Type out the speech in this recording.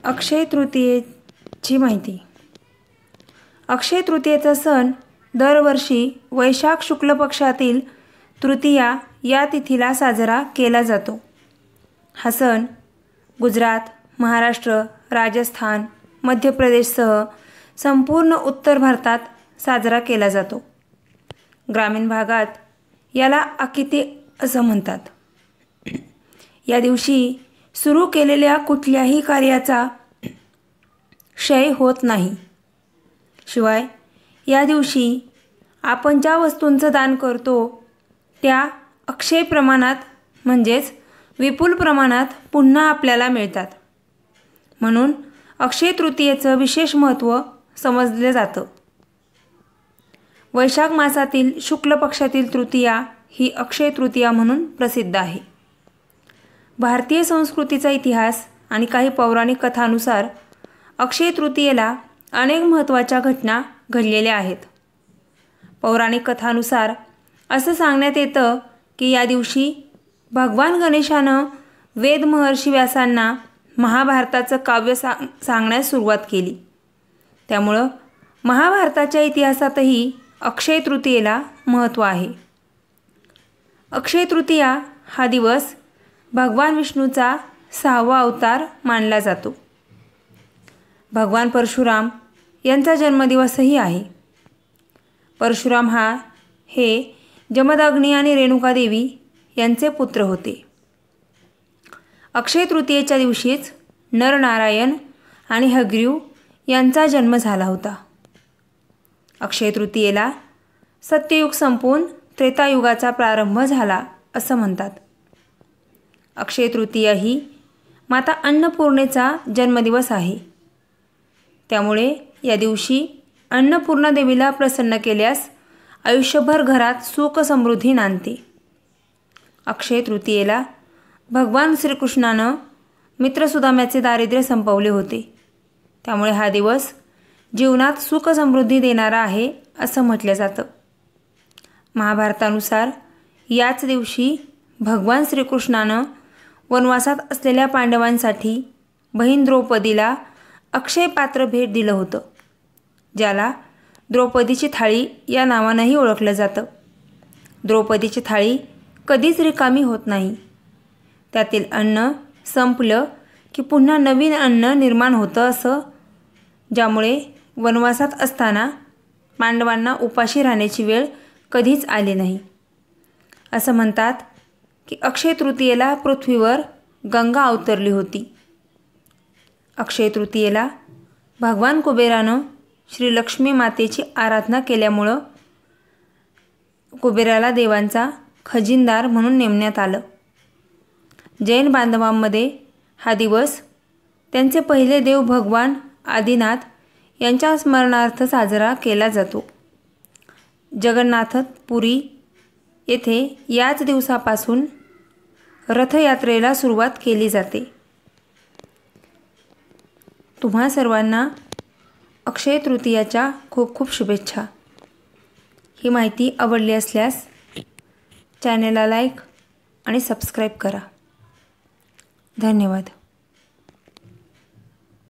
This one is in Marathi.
अक्षय तृतीयेची माहिती. अक्षय तृतीयेचा सण दरवर्षी वैशाख शुक्ल पक्षातील तृतीया या तिथीला साजरा केला जातो. हा सण गुजरात, महाराष्ट्र, राजस्थान, मध्य प्रदेशसह संपूर्ण उत्तर भारतात साजरा केला जातो. ग्रामीण भागात याला अकिती असं म्हणतात. या दिवशी सुरू केलेल्या कुठल्याही कार्याचा क्षय होत नाही. शिवाय या दिवशी आपण ज्या वस्तूंचं दान करतो त्या अक्षय प्रमाणात म्हणजेच विपुल प्रमाणात पुन्हा आपल्याला मिळतात. म्हणून अक्षय तृतीयेचं विशेष महत्त्व समजले जातं. वैशाख मासातील शुक्ल पक्षातील तृतीया ही अक्षय तृतीया म्हणून प्रसिद्ध आहे. भारतीय संस्कृतीचा इतिहास आणि काही पौराणिक कथांनुसार अक्षय तृतीयेला अनेक महत्त्वाच्या घटना घडलेल्या आहेत. पौराणिक कथानुसार असं सांगण्यात येतं की या दिवशी भगवान गणेशानं वेद महर्षी व्यासांना महाभारताचं काव्य सांगण्यास सुरुवात केली. त्यामुळं महाभारताच्या इतिहासातही अक्षय तृतीयेला महत्त्व आहे. अक्षय तृतीया हा दिवस भगवान विष्णूचा 6वा अवतार मानला जातो. भगवान परशुराम यांचा जन्मदिवसही आहे. परशुराम हे जमदग्नी आणि रेणुकादेवी यांचे पुत्र होते. अक्षय तृतीयेच्या दिवशीच नरनारायण आणि हयग्रीव यांचा जन्म झाला होता. अक्षय तृतीयेला सत्ययुग संपून त्रेतायुगाचा प्रारंभ झाला असं म्हणतात. अक्षय तृतीया ही माता अन्नपूर्णेचा जन्मदिवस आहे. त्यामुळे या दिवशी अन्नपूर्णा देवीला प्रसन्न केल्यास आयुष्यभर घरात सुख समृद्धी नांदते. अक्षय तृतीयेला भगवान श्रीकृष्णानं मित्र सुदाम्याचे दारिद्र्य संपवले होते. त्यामुळे हा दिवस जीवनात सुख समृद्धी देणारा आहे असं म्हटलं जातं. महाभारतानुसार याच दिवशी भगवान श्रीकृष्णानं वनवासात असलेल्या पांडवांसाठी बहीण द्रौपदीला अक्षय पात्र भेट दिलं होतं, ज्याला द्रौपदीची थाळी या नावानंही ओळखलं जातं. द्रौपदीची थाळी कधीच रिकामी होत नाही. त्यातील अन्न संपलं की पुन्हा नवीन अन्न निर्माण होतं असं, ज्यामुळे वनवासात असताना पांडवांना उपाशी राहण्याची वेळ कधीच आली नाही. असं म्हणतात की अक्षय तृतीयेला पृथ्वीवर गंगा अवतरली होती. अक्षय तृतीयेला भगवान कुबेरानं श्री लक्ष्मी मातेची आराधना केल्यामुळं कुबेराला देवांचा खजिनदार म्हणून नेमण्यात आलं. जैन बांधवांमध्ये हा दिवस त्यांचे पहिले देव भगवान आदिनाथ यांच्या स्मरणार्थ साजरा केला जातो. जगन्नाथपुरी येथे याच दिवसापासून रथयात्रेला सुरुवात केली जाते. तुम्हा सर्वांना अक्षय तृतीयाच्या खूप खूप शुभेच्छा. ही माहिती आवडली असल्यास चॅनेलला लाईक आणि सबस्क्राईब करा. धन्यवाद.